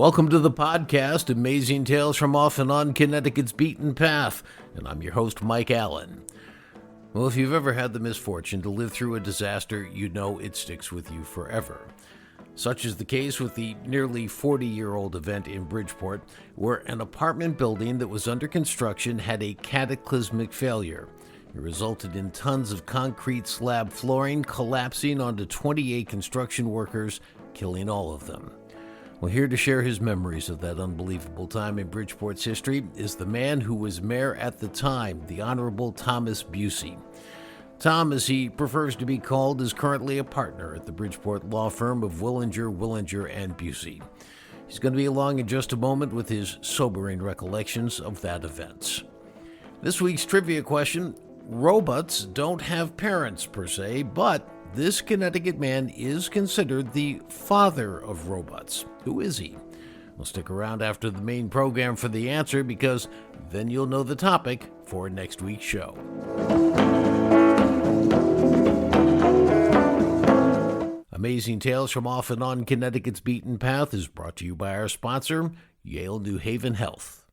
Welcome to the podcast, Amazing Tales from Off and On Connecticut's Beaten Path, and I'm your host, Mike Allen. Well, if you've ever had the misfortune to live through a disaster, you know it sticks with you forever. Such is the case with the nearly 40-year-old event in Bridgeport, where an apartment building that was under construction had a cataclysmic failure. It resulted in tons of concrete slab flooring collapsing onto 28 construction workers, killing all of them. Well, here to share his memories of that unbelievable time in Bridgeport's history is the man who was mayor at the time, the Honorable Thomas Bucci. Tom, as he prefers to be called, is currently a partner at the Bridgeport law firm of Willinger, and Bucci. He's going to be along in just a moment with his sobering recollections of that event. This week's trivia question: robots don't have parents per se, but this Connecticut man is considered the father of robots. Who is he? Well, stick around after the main program for the answer, because then you'll know the topic for next week's show. Amazing Tales from Off and On Connecticut's Beaten Path is brought to you by our sponsor, Yale New Haven Health.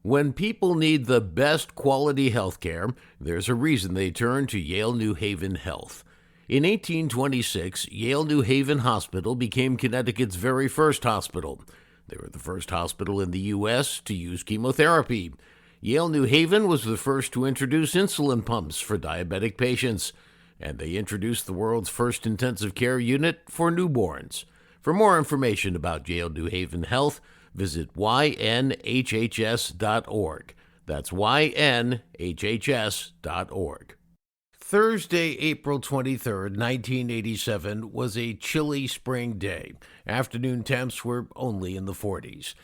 When people need the best quality health care, there's a reason they turn to Yale New Haven Health. In 1826, Yale New Haven Hospital became Connecticut's very first hospital. They were the first hospital in the U.S. to use chemotherapy. Yale New Haven was the first to introduce insulin pumps for diabetic patients, and they introduced the world's first intensive care unit for newborns. For more information about Yale New Haven Health, visit ynhhs.org. That's ynhhs.org. Thursday, April 23rd, 1987, was a chilly spring day. Afternoon temps were only in the 40s.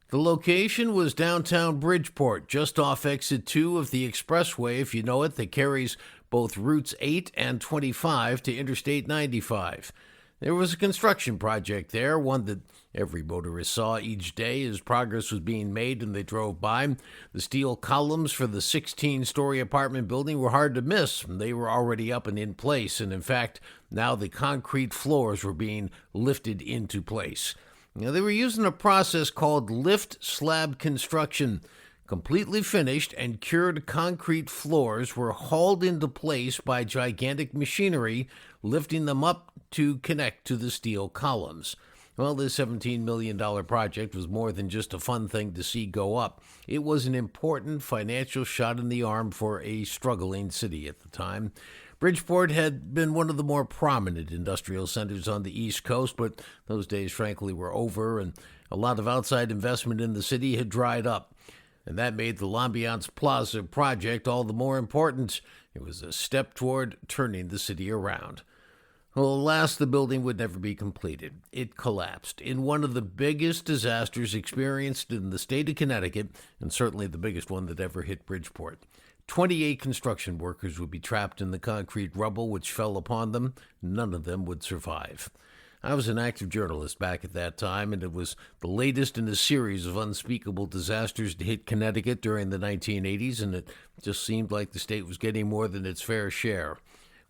The location was downtown Bridgeport, just off exit 2 of the expressway, if you know it, that carries both routes 8 and 25 to Interstate 95. There was a construction project there, one that every motorist saw each day as progress was being made and they drove by. The steel columns for the 16-story apartment building were hard to miss. They were already up and in place, and in fact, now the concrete floors were being lifted into place. Now, they were using a process called lift slab construction. Completely finished and cured concrete floors were hauled into place by gigantic machinery, lifting them up to connect to the steel columns. Well, this $17 million project was more than just a fun thing to see go up. It was an important financial shot in the arm for a struggling city at the time. Bridgeport had been one of the more prominent industrial centers on the East Coast, but those days, frankly, were over, and a lot of outside investment in the city had dried up. And that made the L'Ambiance Plaza project all the more important. It was a step toward turning the city around. Well, alas, the building would never be completed. It collapsed in one of the biggest disasters experienced in the state of Connecticut, and certainly the biggest one that ever hit Bridgeport. 28 construction workers would be trapped in the concrete rubble which fell upon them. None of them would survive. I was an active journalist back at that time, and it was the latest in a series of unspeakable disasters to hit Connecticut during the 1980s, and it just seemed like the state was getting more than its fair share.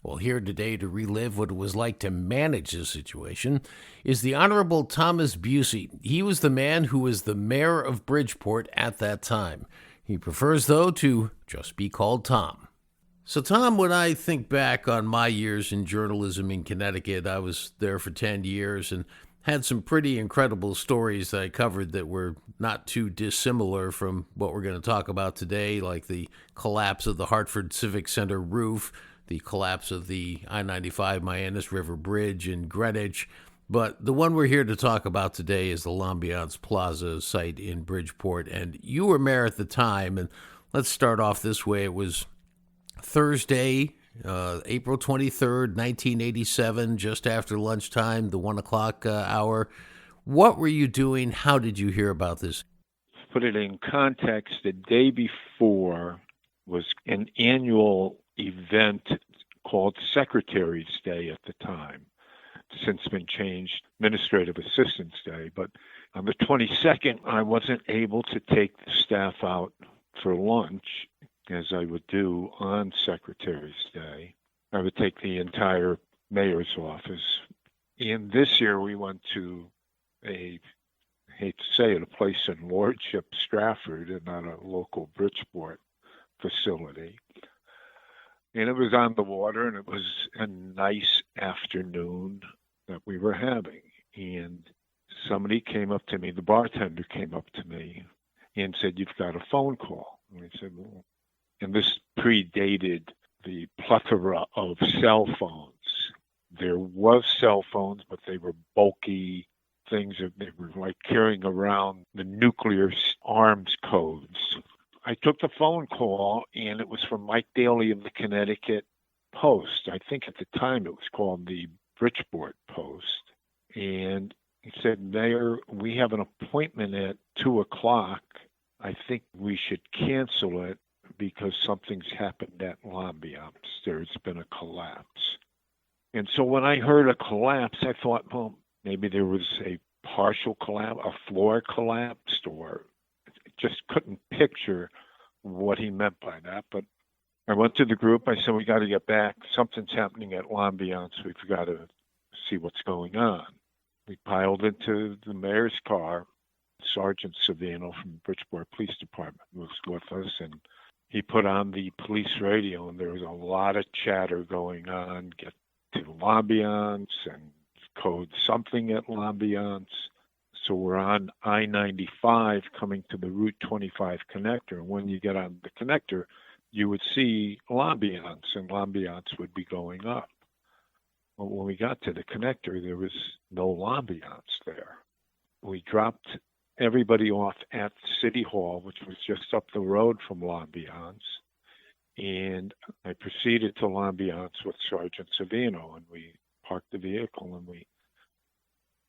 Well, here today to relive what it was like to manage this situation is the Honorable Thomas Bucci. He was the man who was the mayor of Bridgeport at that time. He prefers, though, to just be called Tom. So, Tom, when I think back on my years in journalism in Connecticut, I was there for 10 years and had some pretty incredible stories that I covered that were not too dissimilar from what we're going to talk about today, like the collapse of the Hartford Civic Center roof, the collapse of the I-95 Mianus River Bridge in Greenwich. But the one we're here to talk about today is the L'Ambiance Plaza site in Bridgeport. And you were mayor at the time, and let's start off this way. It was Thursday, April 23rd, 1987, just after lunchtime, the 1 o'clock hour. What were you doing? How did you hear about this? To put it in context, the day before was an annual event called Secretary's Day at the time. It's since been changed Administrative Assistant's Day, but on the 22nd, I wasn't able to take the staff out for lunch, as I would do on Secretary's Day. I would take the entire mayor's office. And this year we went to a hate to say it, a place in Lordship, Stratford, and not a local Bridgeport facility. And it was on the water, and it was a nice afternoon that we were having. And somebody came up to me, the bartender came up to me and said, "You've got a phone call." And I said, "Well," and this predated the plethora of cell phones. There was cell phones, but they were bulky things that they were like carrying around the nuclear arms codes. I took the phone call, and it was from Mike Daly of the Connecticut Post. I think at the time it was called the Bridgeport Post. And he said, "Mayor, we have an appointment at 2:00. I think we should cancel it because something's happened at L'Ambiance. There's been a collapse." And so when I heard a collapse, I thought, well, maybe there was a partial collapse, a floor collapsed, or just couldn't picture what he meant by that. But I went to the group. I said, "We got to get back. Something's happening at L'Ambiance. We've got to see what's going on." We piled into the mayor's car. Sergeant Savino from the Bridgeport Police Department was with us, and he put on the police radio, and there was a lot of chatter going on. Get to L'Ambiance and code something at L'Ambiance. So we're on I-95 coming to the Route 25 connector. And when you get on the connector, you would see L'Ambiance, and L'Ambiance would be going up. Well, when we got to the connector, there was no L'Ambiance there. We dropped everybody off at City Hall, which was just up the road from L'Ambiance. And I proceeded to L'Ambiance with Sergeant Savino, and we parked the vehicle, and we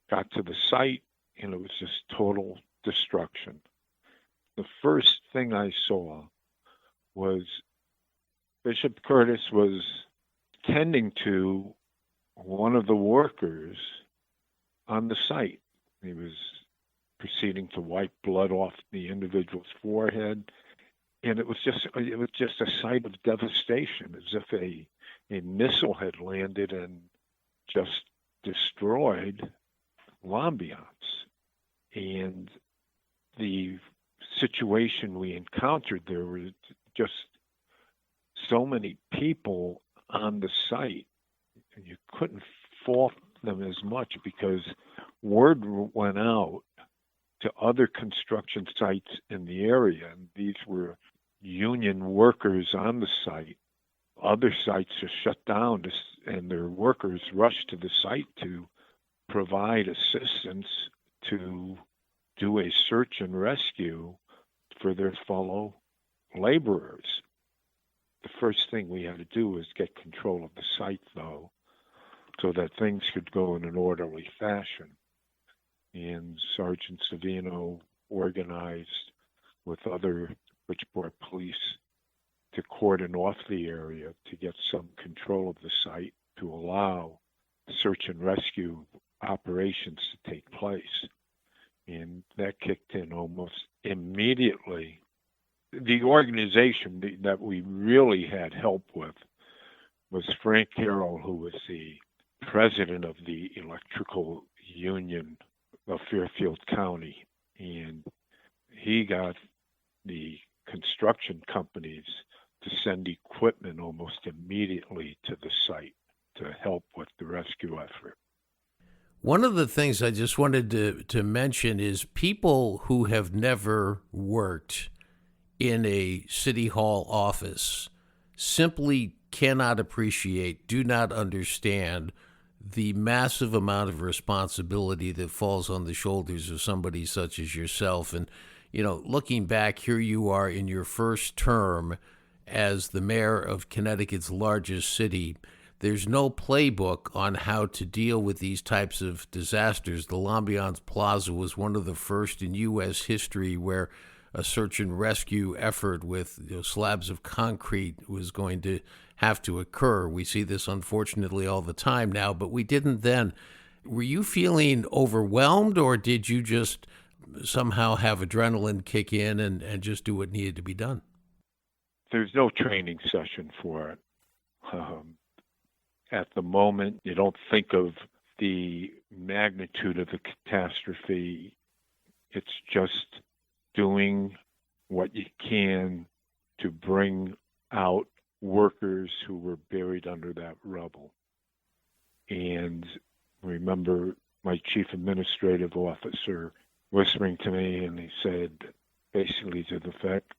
got to the site, and it was just total destruction. The first thing I saw was Bishop Curtis was tending to one of the workers on the site. He was proceeding to wipe blood off the individual's forehead. And it was just a sight of devastation, as if a missile had landed and just destroyed L'Ambiance. And the situation we encountered, there were just so many people on the site, and you couldn't fault them as much because word went out to other construction sites in the area, and these were union workers on the site. Other sites are shut down, and their workers rushed to the site to provide assistance to do a search and rescue for their fellow laborers. The first thing we had to do was get control of the site, though, so that things could go in an orderly fashion. And Sergeant Savino organized with other Bridgeport police to cordon off the area to get some control of the site to allow search and rescue operations to take place. And that kicked in almost immediately. The organization that we really had help with was Frank Carroll, who was the president of the electrical union of Fairfield County. And he got the construction companies to send equipment almost immediately to the site to help with the rescue effort. One of the things I just wanted to mention is people who have never worked in a city hall office simply cannot appreciate, do not understand the massive amount of responsibility that falls on the shoulders of somebody such as yourself. And, you know, looking back, here you are in your first term as the mayor of Connecticut's largest city. There's no playbook on how to deal with these types of disasters. The L'Ambiance Plaza was one of the first in U.S. history where a search and rescue effort with slabs of concrete was going to have to occur. We see this unfortunately all the time now, but we didn't then. Were you feeling overwhelmed, or did you just somehow have adrenaline kick in and just do what needed to be done? There's no training session for it. At the moment, you don't think of the magnitude of the catastrophe It's just doing what you can to bring out workers who were buried under that rubble. And remember my chief administrative officer whispering to me, and he said, basically to the effect,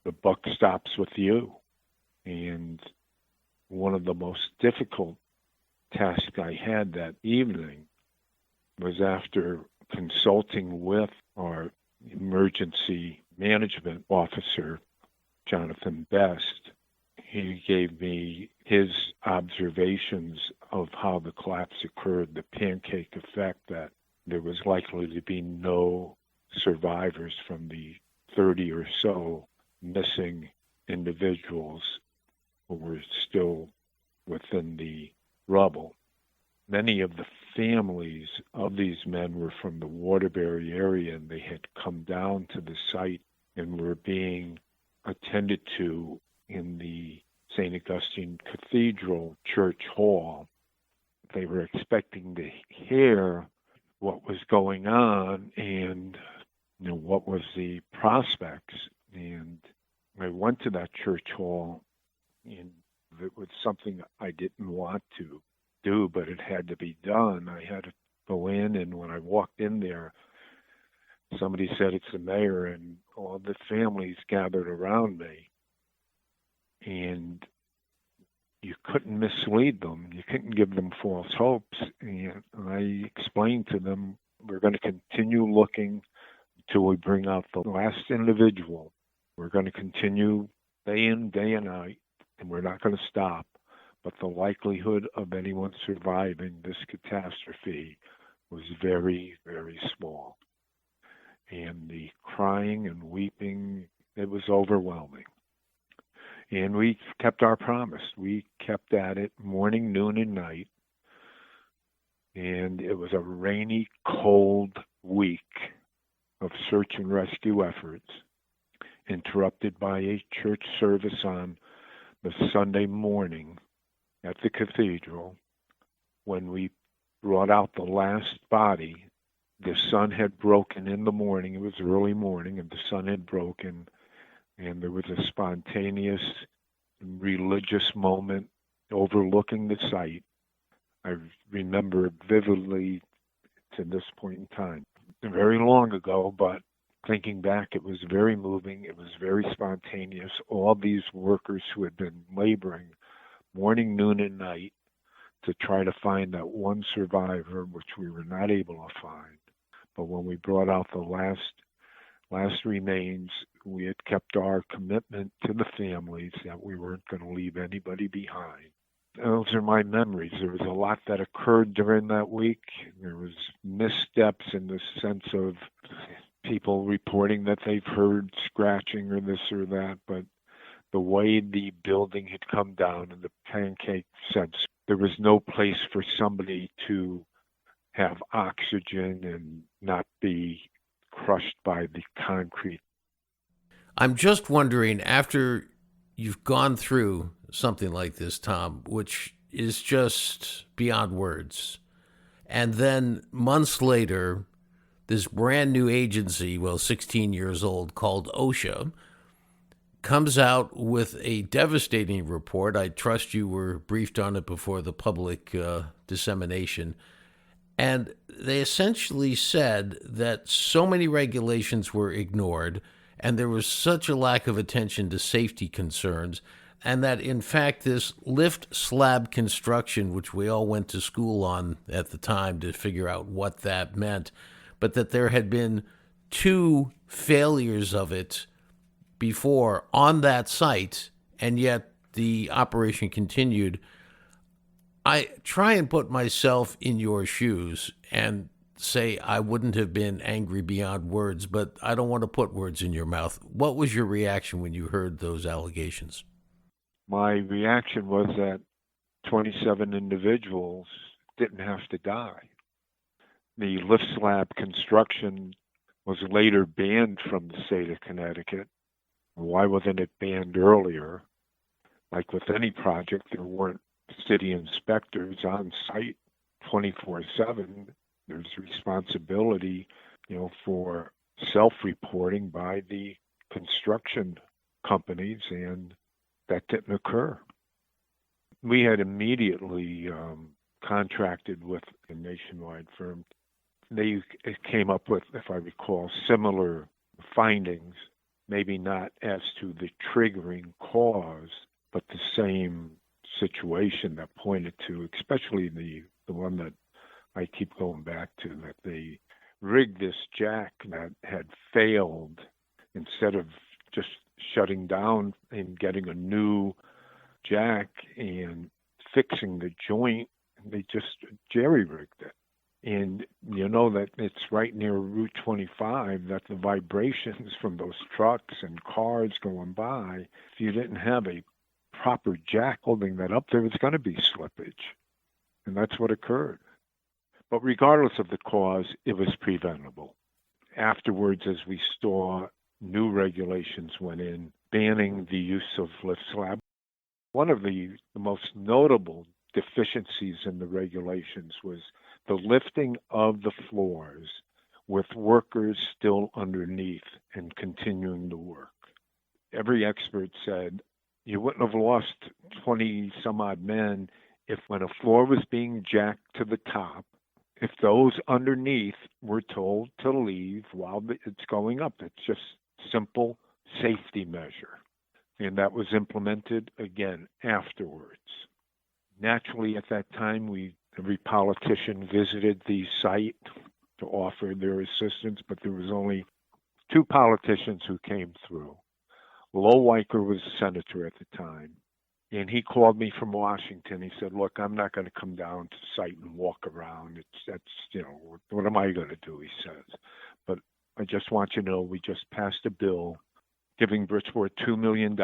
the buck stops with you. And one of the most difficult tasks I had that evening was, after consulting with our emergency management officer, Jonathan Best, he gave me his observations of how the collapse occurred, the pancake effect, that there was likely to be no survivors from the 30 or so missing individuals who were still within the rubble. Many of the families of these men were from the Waterbury area, and they had come down to the site and were being attended to in the St. Augustine Cathedral Church Hall. They were expecting to hear what was going on and what was the prospects. And I went to that church hall, and it was something I didn't want to do, but it had to be done. I had to go in, and when I walked in there, somebody said, "It's the mayor," and all the families gathered around me. And you couldn't mislead them. You couldn't give them false hopes. And I explained to them, we're going to continue looking until we bring out the last individual. We're going to continue day in, day and night, and we're not going to stop. But the likelihood of anyone surviving this catastrophe was very, very small. And the crying and weeping, it was overwhelming. And we kept our promise. We kept at it morning, noon, and night. And it was a rainy, cold week of search and rescue efforts, interrupted by a church service on the Sunday morning at the cathedral. When we brought out the last body, the sun had broken in the morning. It was early morning, and the sun had broken. And there was a spontaneous religious moment overlooking the site. I remember it vividly to this point in time. Very long ago, but thinking back, it was very moving. It was very spontaneous. All these workers who had been laboring morning, noon, and night to try to find that one survivor, which we were not able to find. But when we brought out the last remains, we had kept our commitment to the families that we weren't going to leave anybody behind. Those are my memories. There was a lot that occurred during that week. There was missteps in the sense of people reporting that they've heard scratching or this or that, but the way the building had come down in the pancake sense, there was no place for somebody to have oxygen and not be crushed by the concrete. I'm just wondering, after you've gone through something like this, Tom, which is just beyond words, and then months later, this brand new agency, 16 years old, called OSHA, comes out with a devastating report. I trust you were briefed on it before the public dissemination. And they essentially said that so many regulations were ignored, and there was such a lack of attention to safety concerns, and that, in fact, this lift slab construction, which we all went to school on at the time to figure out what that meant, but that there had been 2 failures of it before on that site, and yet the operation continued. I try and put myself in your shoes and say I wouldn't have been angry beyond words, but I don't want to put words in your mouth. What was your reaction when you heard those allegations? My reaction was that 27 individuals didn't have to die. The lift slab construction was later banned from the state of Connecticut. Why wasn't it banned earlier? Like with any project, there weren't city inspectors on site 24/7. There's responsibility, for self-reporting by the construction companies, and that didn't occur. We had immediately contracted with a nationwide firm. They came up with, if I recall, similar findings, maybe not as to the triggering cause, but the same situation that pointed to, especially the one that I keep going back to, that they rigged this jack that had failed. Instead of just shutting down and getting a new jack and fixing the joint, they just jerry-rigged it. And you know that it's right near Route 25, that the vibrations from those trucks and cars going by, if you didn't have a proper jack holding that up, there was going to be slippage. And that's what occurred. But regardless of the cause, it was preventable. Afterwards, as we saw, new regulations went in banning the use of lift slab. One of the most notable deficiencies in the regulations was the lifting of the floors with workers still underneath and continuing to work. Every expert said you wouldn't have lost 20 some odd men if, when a floor was being jacked to the top, if those underneath were told to leave while it's going up. It's just simple safety measure. And that was implemented again afterwards. Naturally, at that time, every politician visited the site to offer their assistance, but there was only 2 politicians who came through. Lowell Weicker was a senator at the time, and he called me from Washington. He said, "Look, I'm not going to come down to the site and walk around. What am I going to do?" He says, "But I just want you to know we just passed a bill giving Bridgeport $2 million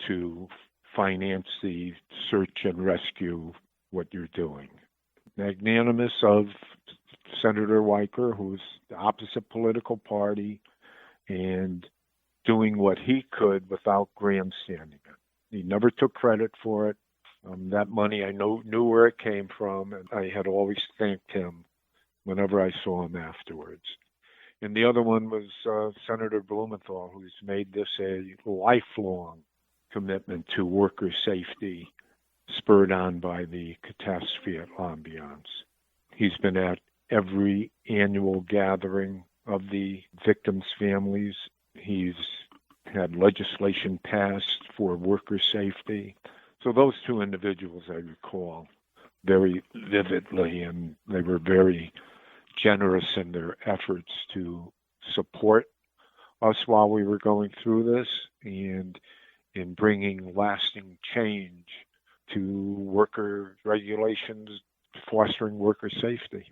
to finance the search and rescue what you're doing." Magnanimous of Senator Weicker, who's the opposite political party, and doing what he could without grandstanding it. He never took credit for it. That money, I knew where it came from, and I had always thanked him whenever I saw him afterwards. And the other one was Senator Blumenthal, who's made this a lifelong commitment to worker safety, spurred on by the catastrophe at L'Ambiance. He's been at every annual gathering of the victims' families. He's had legislation passed for worker safety. So those 2 individuals I recall very vividly, and they were very generous in their efforts to support us while we were going through this and in bringing lasting change to worker regulations, fostering worker safety.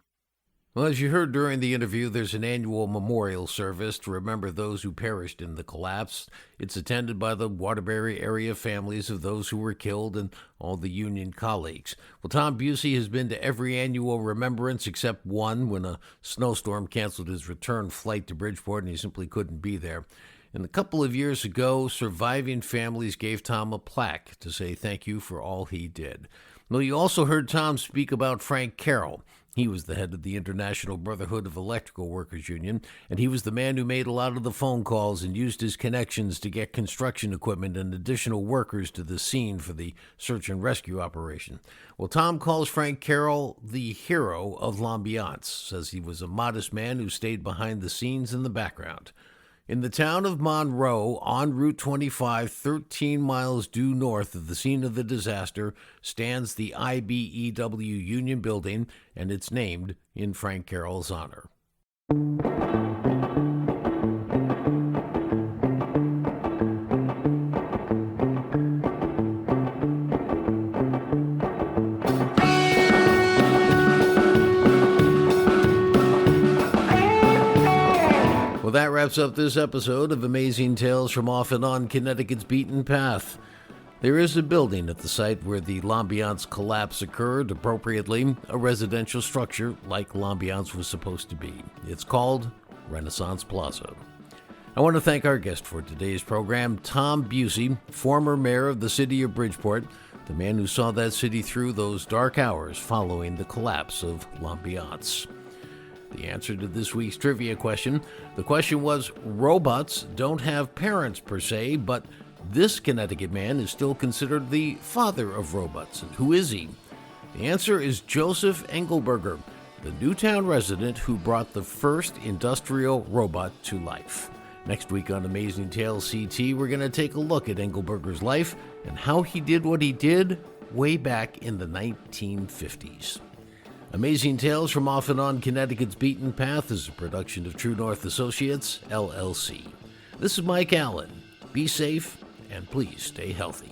Well, as you heard during the interview, there's an annual memorial service to remember those who perished in the collapse. It's attended by the Waterbury area families of those who were killed and all the union colleagues. Well, Tom Bucci has been to every annual remembrance except one, when a snowstorm canceled his return flight to Bridgeport and he simply couldn't be there. And a couple of years ago, surviving families gave Tom a plaque to say thank you for all he did. Well, you also heard Tom speak about Frank Carroll. He was the head of the International Brotherhood of Electrical Workers Union, and he was the man who made a lot of the phone calls and used his connections to get construction equipment and additional workers to the scene for the search and rescue operation. Well, Tom calls Frank Carroll the hero of L'Ambiance, says he was a modest man who stayed behind the scenes in the background. In the town of Monroe, on Route 25, 13 miles due north of the scene of the disaster, stands the IBEW Union Building, and it's named in Frank Carroll's honor. Well, that wraps up this episode of Amazing Tales from Off and On Connecticut's Beaten Path. There is a building at the site where the L'Ambiance collapse occurred, appropriately a residential structure like L'Ambiance was supposed to be. It's called Renaissance Plaza. I want to thank our guest for today's program, Tom Bucci, former mayor of the city of Bridgeport, the man who saw that city through those dark hours following the collapse of L'Ambiance. The answer to this week's trivia question. The question was, robots don't have parents per se, but this Connecticut man is still considered the father of robots. And who is he? The answer is Joseph Engelberger, the Newtown resident who brought the first industrial robot to life. Next week on Amazing Tales CT, we're going to take a look at Engelberger's life and how he did what he did way back in the 1950s. Amazing Tales from Off and On Connecticut's Beaten Path is a production of True North Associates, LLC. This is Mike Allen. Be safe and please stay healthy.